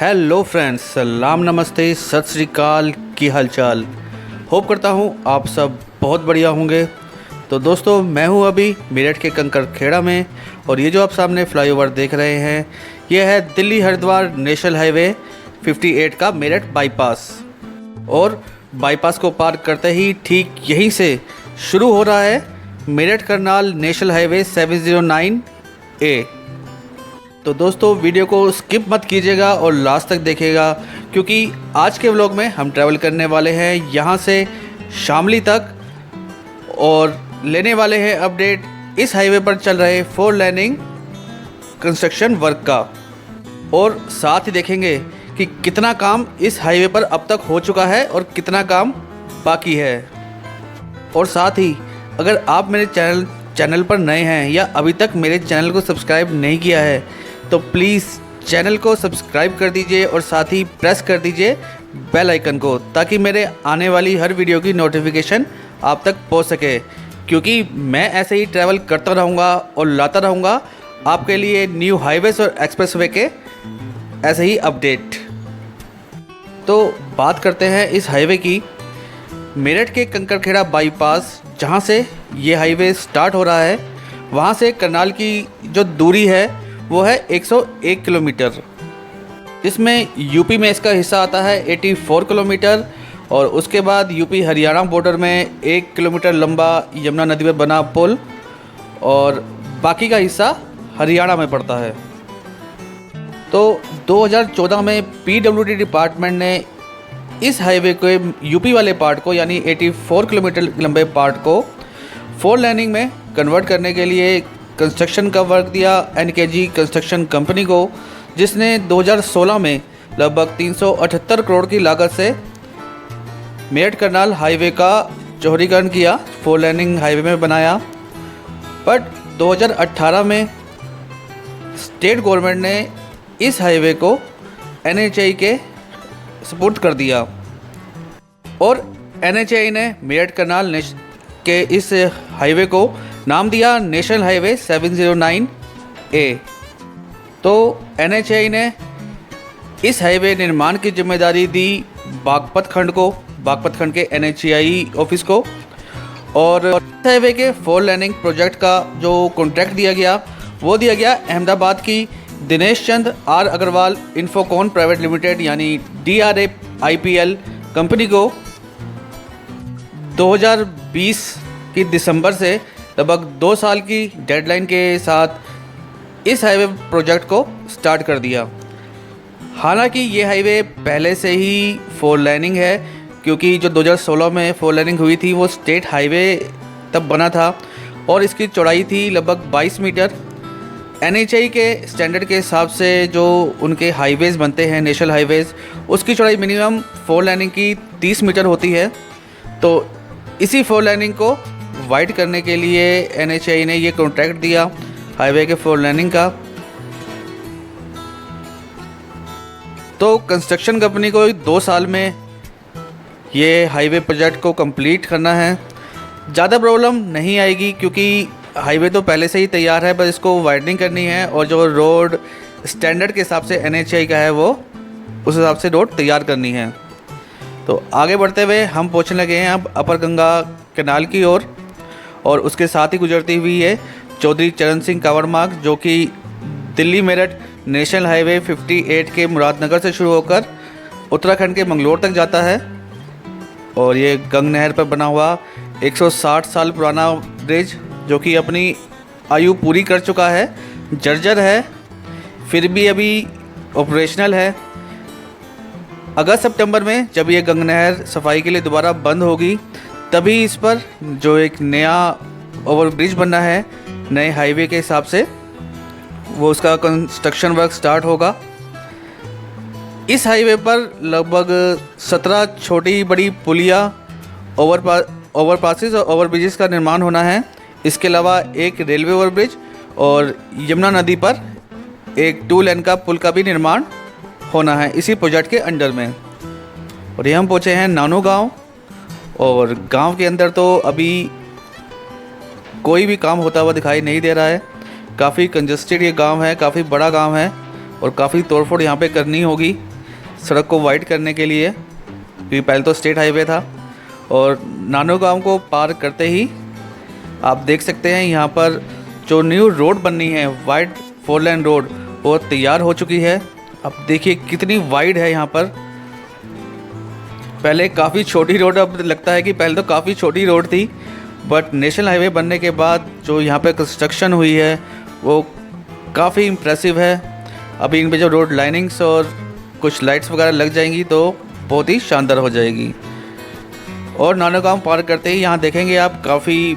Hello friends, सलाम नमस्ते सत श्री अकाल। की हालचाल। होप करता हूँ आप सब बहुत बढ़िया होंगे। तो दोस्तों, मैं हूँ अभी मेरठ के कंकर खेड़ा में, और ये जो आप सामने फ्लाईओवर देख रहे हैं ये है दिल्ली हरिद्वार नेशनल हाईवे 58 का मेरठ बाईपास। और बाईपास को पार करते ही ठीक यहीं से शुरू हो रहा है Meerut Karnal national highway 709A। तो दोस्तों, वीडियो को स्किप मत कीजिएगा और लास्ट तक देखिएगा, क्योंकि आज के व्लॉग में हम ट्रैवल करने वाले हैं यहाँ से शामली तक और लेने वाले हैं अपडेट इस हाईवे पर चल रहे 4 लेनिंग कंस्ट्रक्शन वर्क का। और साथ ही देखेंगे कि कितना काम इस हाईवे पर अब तक हो चुका है और कितना काम बाकी है। और साथ ही अगर आप मेरे चैनल पर नए हैं या अभी तक मेरे चैनल को सब्सक्राइब नहीं किया है तो प्लीज़ चैनल को सब्सक्राइब कर दीजिए और साथ ही प्रेस कर दीजिए बेल आइकन को, ताकि मेरे आने वाली हर वीडियो की नोटिफिकेशन आप तक पहुंच सके। क्योंकि मैं ऐसे ही ट्रैवल करता रहूँगा और लाता रहूँगा आपके लिए न्यू हाईवेज़ और एक्सप्रेसवे के ऐसे ही अपडेट। तो बात करते हैं इस हाईवे की। मेरठ के कंकर खेड़ा बाईपास जहाँ से ये हाईवे स्टार्ट हो रहा है, वहाँ से करनाल की जो दूरी है वो है 101 किलोमीटर। इसमें यूपी में इसका हिस्सा आता है 84 किलोमीटर, और उसके बाद यूपी हरियाणा बॉर्डर में 1 किलोमीटर लंबा यमुना नदी में बना पुल, और बाकी का हिस्सा हरियाणा में पड़ता है। तो 2014 में PWD डिपार्टमेंट ने इस हाईवे के यूपी वाले पार्ट को, यानी 84 किलोमीटर लंबे पार्ट को 4 लेनिंग में कन्वर्ट करने के लिए कंस्ट्रक्शन का वर्क दिया NKG कंस्ट्रक्शन कंपनी को, जिसने 2016 में लगभग 378 करोड़ की लागत से मेरठ करनाल हाईवे का चौड़ीकरण किया, 4 लेनिंग हाईवे में बनाया। बट 2018 में स्टेट गवर्नमेंट ने इस हाईवे को NHAI के सपोर्ट कर दिया, और NHAI ने मेरठ करनाल के इस हाईवे को नाम दिया नेशनल हाईवे 709A। तो NHAI ने इस हाईवे निर्माण की जिम्मेदारी दी बागपत खंड को, बागपत खंड के NHAI ऑफिस को, और इस हाईवे के 4 लेनिंग प्रोजेक्ट का जो कॉन्ट्रैक्ट दिया गया वो दिया गया अहमदाबाद की दिनेश चंद R अग्रवाल इन्फोकॉन प्राइवेट लिमिटेड यानी DRAIPL कंपनी को 2020 की दिसंबर से लगभग 2 साल की डेडलाइन के साथ इस हाईवे प्रोजेक्ट को स्टार्ट कर दिया। हालांकि ये हाईवे पहले से ही 4 लेनिंग है, क्योंकि जो 2016 में 4 लेनिंग हुई थी वो स्टेट हाईवे तब बना था, और इसकी चौड़ाई थी लगभग 22 मीटर। NHAI के स्टैंडर्ड के हिसाब से जो उनके हाईवेज़ बनते हैं नेशनल हाईवेज़, उसकी चौड़ाई मिनिमम 4 लेनिंग की 30 मीटर होती है। तो इसी 4 लेनिंग को वाइड करने के लिए NHAI ने ये कॉन्ट्रैक्ट दिया हाईवे के 4 लेनिंग का। तो कंस्ट्रक्शन कंपनी को 2 साल में ये हाईवे प्रोजेक्ट को कंप्लीट करना है। ज़्यादा प्रॉब्लम नहीं आएगी, क्योंकि हाईवे तो पहले से ही तैयार है, बस इसको वाइडनिंग करनी है, और जो रोड स्टैंडर्ड के हिसाब से NHAI का है वो उस हिसाब से रोड तैयार करनी है। तो आगे बढ़ते हुए हम पहुंचने लगे हैं अब अपर गंगा कैनाल की ओर, और उसके साथ ही गुजरती हुई है चौधरी चरण सिंह कांवड़ मार्ग, जो कि दिल्ली मेरठ नेशनल हाईवे 58 के मुरादनगर से शुरू होकर उत्तराखंड के मंगलोर तक जाता है। और ये गंग नहर पर बना हुआ 160 साल पुराना ब्रिज, जो कि अपनी आयु पूरी कर चुका है, जर्जर है, फिर भी अभी ऑपरेशनल है। अगस्त सितंबर में जब ये गंग नहर सफाई के लिए दोबारा बंद होगी, तभी इस पर जो एक नया ओवरब्रिज बनना है नए हाईवे के हिसाब से, वो उसका कंस्ट्रक्शन वर्क स्टार्ट होगा। इस हाईवे पर लगभग 17 छोटी बड़ी पुलिया, ओवरपासेस और ओवरब्रिजेस का निर्माण होना है। इसके अलावा एक रेलवे ओवरब्रिज और यमुना नदी पर एक 2 लेन का पुल का भी निर्माण होना है इसी प्रोजेक्ट के अंडर में। और ये हम पहुँचे हैं नानू गांव, और गांव के अंदर तो अभी कोई भी काम होता हुआ दिखाई नहीं दे रहा है। काफ़ी कंजस्टेड ये गांव है, काफ़ी बड़ा गांव है, और काफ़ी तोड़फोड़ यहाँ पे करनी होगी। सड़क को वाइड करने के लिए, क्योंकि पहले तो स्टेट हाईवे था। और नानो गांव को पार करते ही आप देख सकते हैं यहाँ पर जो न्यू रोड बननी है, वाइड 4 लेन रोड, वो तैयार हो चुकी है। अब देखिए कितनी वाइड है यहाँ पर। पहले काफ़ी छोटी रोड, अब लगता है कि पहले तो काफ़ी छोटी रोड थी, बट नेशनल हाईवे बनने के बाद जो यहाँ पे कंस्ट्रक्शन हुई है वो काफ़ी इम्प्रेसिव है। अभी इन पे जो रोड लाइनिंग्स और कुछ लाइट्स वगैरह लग जाएंगी तो बहुत ही शानदार हो जाएगी। और नानो गांव पार करते ही यहाँ देखेंगे आप काफ़ी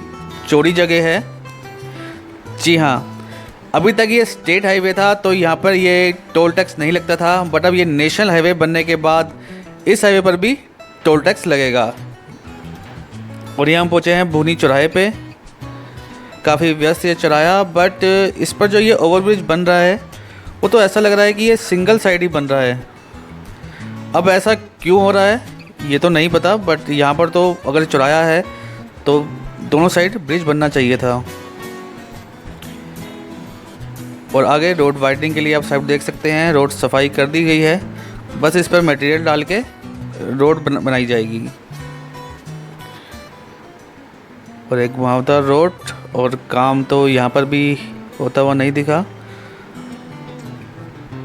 चौड़ी जगह है। जी हाँ, अभी तक ये स्टेट हाईवे था तो यहाँ पर ये टोल टैक्स नहीं लगता था, बट अब ये नेशनल हाईवे बनने के बाद इस हाईवे पर भी टोल टैक्स लगेगा। और यहाँ हम पहुँचे हैं भूनी चौराहे पे। काफ़ी व्यस्त ये चौराहा, बट इस पर जो ये ओवरब्रिज बन रहा है वो तो ऐसा लग रहा है कि ये सिंगल साइड ही बन रहा है। अब ऐसा क्यों हो रहा है ये तो नहीं पता, बट यहाँ पर तो अगर चौराहा है तो दोनों साइड ब्रिज बनना चाहिए था। और आगे रोड वाइडनिंग के लिए आप सब देख सकते हैं रोड सफाई कर दी गई है, बस इस पर मटेरियल डाल के रोड बनाई जाएगी। और एक घुमावदार रोड, और काम तो यहाँ पर भी होता हुआ नहीं दिखा।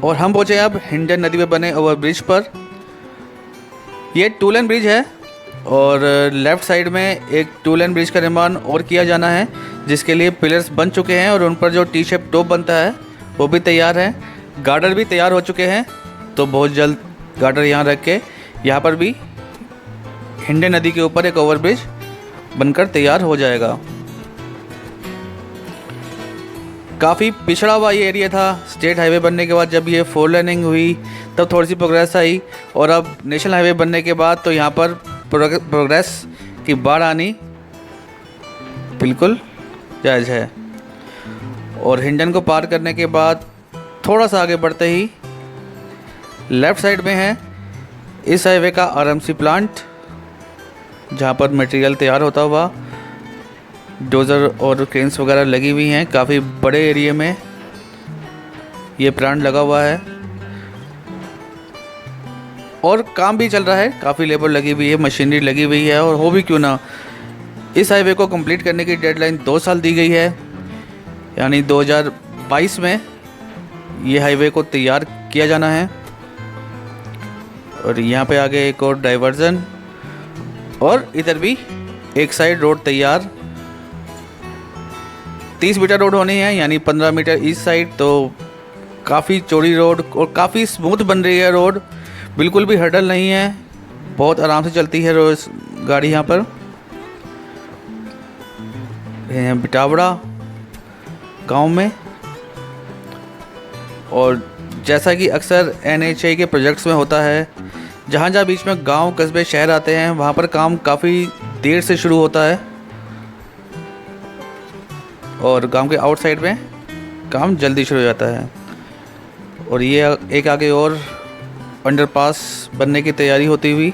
और हम पहुँचे अब हिंडन नदी पे बने ओवरब्रिज पर। ये 2 लेन ब्रिज है और लेफ़्ट साइड में एक 2 लेन ब्रिज का निर्माण और किया जाना है, जिसके लिए पिलर्स बन चुके हैं और उन पर जो टी शेप टॉप बनता है वो भी तैयार है। गार्डर भी तैयार हो चुके हैं, तो बहुत जल्द गार्डर यहाँ रख के यहाँ पर भी हिंडन नदी के ऊपर एक ओवरब्रिज बनकर तैयार हो जाएगा। काफ़ी पिछड़ा हुआ ये एरिया था। स्टेट हाईवे बनने के बाद जब ये 4 लेनिंग हुई तब थोड़ी सी प्रोग्रेस आई, और अब नेशनल हाईवे बनने के बाद तो यहाँ पर प्रोग्रेस की बाढ़ आनी बिल्कुल जायज़ है। और हिंडन को पार करने के बाद थोड़ा सा आगे बढ़ते ही लेफ़्ट साइड में है इस हाईवे का आरएमसी प्लांट, जहाँ पर मटेरियल तैयार होता हुआ डोज़र और क्रेन्स वगैरह लगी हुई हैं। काफ़ी बड़े एरिया में ये प्लांट लगा हुआ है और काम भी चल रहा है। काफ़ी लेबर लगी हुई है, मशीनरी लगी हुई है। और हो भी क्यों ना, इस हाईवे को कंप्लीट करने की डेडलाइन 2 साल दी गई है, यानी 2022 में ये हाईवे को तैयार किया जाना है। और यहाँ पे आगे एक और डाइवर्जन, और इधर भी एक साइड रोड तैयार। 30 मीटर रोड होनी है, यानी 15 मीटर ईस्ट साइड। तो काफ़ी चौड़ी रोड और काफ़ी स्मूथ बन रही है रोड, बिल्कुल भी हर्डल नहीं है, बहुत आराम से चलती है रोज गाड़ी यहाँ पर। बिटावड़ा गांव में, और जैसा कि अक्सर NHAI के प्रोजेक्ट्स में होता है, जहाँ जहाँ बीच में गांव, कस्बे, शहर आते हैं वहाँ पर काम काफ़ी देर से शुरू होता है, और गांव के आउटसाइड में काम जल्दी शुरू हो जाता है। और ये एक आगे और अंडरपास बनने की तैयारी होती हुई।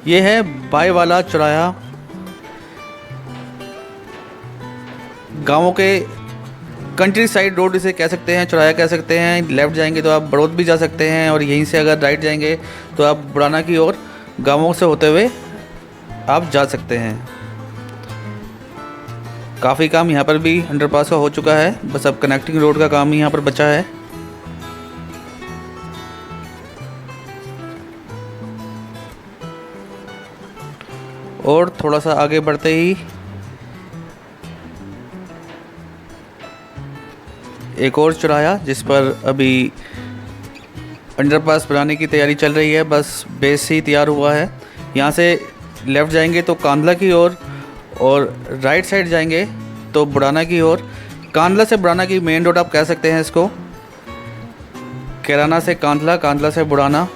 ये है बाय वाला चौराहा। गाँवों के कंट्री साइड रोड इसे कह सकते हैं, चौराहा कह सकते हैं। लेफ़्ट जाएंगे तो आप बड़ौद भी जा सकते हैं, और यहीं से अगर राइट जाएंगे तो आप बुराना की ओर गाँवों से होते हुए आप जा सकते हैं। काफ़ी काम यहाँ पर भी अंडरपास का हो चुका है, बस अब कनेक्टिंग रोड का काम ही यहाँ पर बचा है। और थोड़ा सा आगे बढ़ते ही एक और चौराहा, जिस पर अभी अंडरपास बनाने की तैयारी चल रही है, बस बेस ही तैयार हुआ है। यहाँ से लेफ़्ट जाएंगे तो कांदला की ओर, और राइट साइड जाएंगे तो बुढ़ाना की ओर। कांदला से बुढ़ाना की मेन रोड आप कह सकते हैं इसको। कैराना से कांदला, कांदला से बुढ़ाना,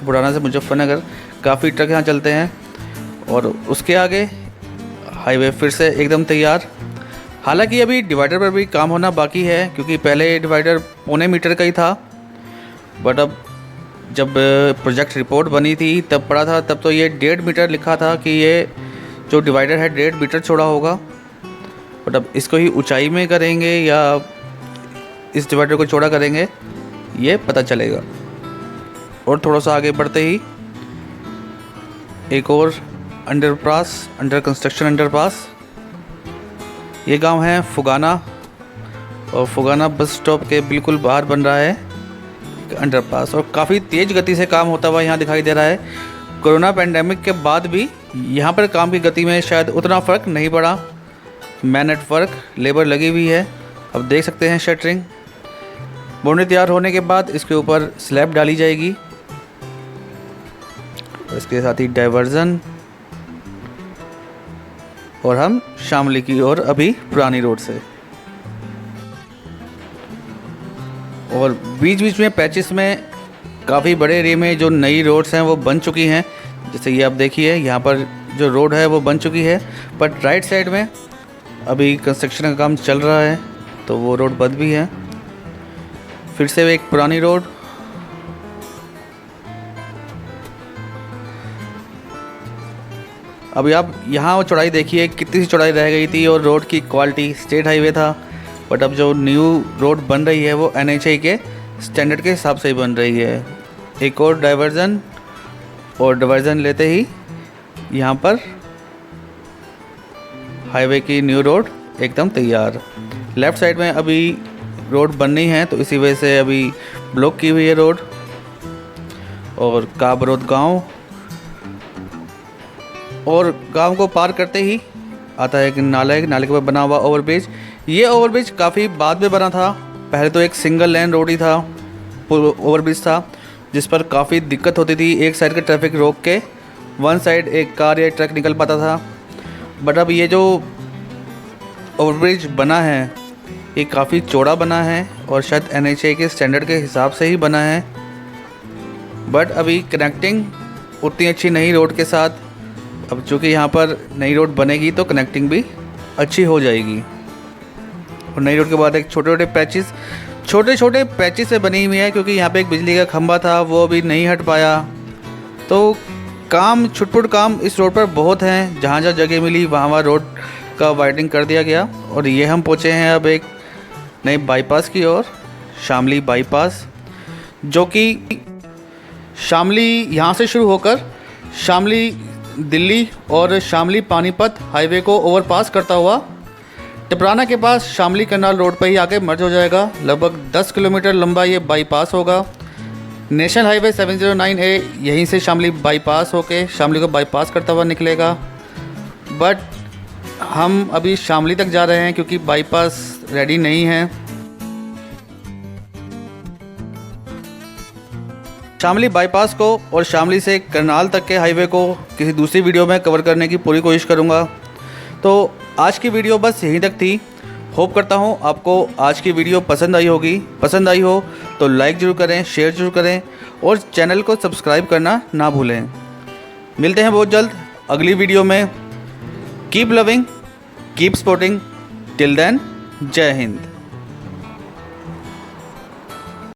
बुढ़ाना से मुजफ्फरनगर, काफ़ी ट्रक यहाँ चलते हैं। और उसके आगे हाईवे फिर से एकदम तैयार। हालांकि अभी डिवाइडर पर भी काम होना बाकी है, क्योंकि पहले डिवाइडर 0.25 मीटर का ही था, बट अब जब प्रोजेक्ट रिपोर्ट बनी थी तब पढ़ा था, तब तो ये 1.5 मीटर लिखा था कि ये जो डिवाइडर है 1.5 मीटर चौड़ा होगा। बट अब इसको ही ऊंचाई में करेंगे या इस डिवाइडर को चौड़ा करेंगे ये पता चलेगा। और थोड़ा सा आगे बढ़ते ही एक और अंडर कंस्ट्रक्शन अंडरपास। ये गांव है फुगाना, और फुगाना बस स्टॉप के बिल्कुल बाहर बन रहा है अंडरपास, और काफ़ी तेज़ गति से काम होता हुआ यहाँ दिखाई दे रहा है। कोरोना पैंडेमिक के बाद भी यहाँ पर काम की गति में शायद उतना फ़र्क नहीं पड़ा। मैन एट वर्क, लेबर लगी हुई है। अब देख सकते हैं शटरिंग। बाउंड्री तैयार होने के बाद इसके ऊपर स्लैब डाली जाएगी, इसके साथ ही डाइवर्जन, और हम शामली की ओर अभी पुरानी रोड से। और बीच बीच में पैचेस में काफ़ी बड़े एरिया में जो नई रोड्स हैं वो बन चुकी हैं। जैसे ये आप देखिए यहाँ पर जो रोड है वो बन चुकी है, बट राइट साइड में अभी कंस्ट्रक्शन का काम चल रहा है तो वो रोड बंद भी है। फिर से एक पुरानी रोड, अभी आप यहाँ चौड़ाई देखिए कितनी सी चौड़ाई रह गई थी, और रोड की क्वालिटी स्टेट हाईवे था, बट अब जो न्यू रोड बन रही है वो NHAI के स्टैंडर्ड के हिसाब से ही बन रही है। एक और डाइवर्जन, और डाइवर्जन लेते ही यहाँ पर हाईवे की न्यू रोड एकदम तैयार। लेफ़्ट साइड में अभी रोड बननी है तो इसी वजह से अभी ब्लॉक की हुई है रोड। और काबरोद गांव, और गांव को पार करते ही आता है एक नाले के ऊपर बना हुआ ओवरब्रिज। ये ओवरब्रिज काफ़ी बाद में बना था, पहले तो एक सिंगल लेन रोड ही था, ओवरब्रिज था, जिस पर काफ़ी दिक्कत होती थी। एक साइड का ट्रैफिक रोक के वन साइड एक कार या ट्रक निकल पाता था। बट अब ये जो ओवरब्रिज बना है ये काफ़ी चौड़ा बना है, और शायद NHAI के स्टैंडर्ड के हिसाब से ही बना है। बट अभी कनेक्टिंग उतनी अच्छी नहीं रोड के साथ। अब चूँकि यहाँ पर नई रोड बनेगी तो कनेक्टिंग भी अच्छी हो जाएगी। और नई रोड के बाद एक छोटे छोटे पैचेस से बनी हुई है, क्योंकि यहाँ पे एक बिजली का खंभा था वो अभी नहीं हट पाया। तो काम छुटपुट काम इस रोड पर बहुत हैं, जहाँ जहाँ जगह मिली वहाँ रोड का वाइडनिंग कर दिया गया। और ये हम पहुँचे हैं अब एक नए बाईपास की ओर, शामली बाईपास, जो कि शामली यहाँ से शुरू होकर शामली दिल्ली और शामली पानीपत हाईवे को ओवरपास करता हुआ टिपराना के पास शामली करनाल रोड पर ही आके मर्ज हो जाएगा। लगभग 10 किलोमीटर लंबा ये बाईपास होगा। नेशनल हाईवे 709A यहीं से शामली बाईपास होके शामली को बाईपास करता हुआ निकलेगा। बट हम अभी शामली तक जा रहे हैं क्योंकि बाईपास रेडी नहीं है। शामली बाईपास को और शामली से करनाल तक के हाईवे को किसी दूसरी वीडियो में कवर करने की पूरी कोशिश करूंगा। तो आज की वीडियो बस यहीं तक थी। होप करता हूं आपको आज की वीडियो पसंद आई होगी। पसंद आई हो तो लाइक ज़रूर करें, शेयर ज़रूर करें, और चैनल को सब्सक्राइब करना ना भूलें। मिलते हैं बहुत जल्द अगली वीडियो में। Keep loving, keep supporting. Till then, जय हिंद।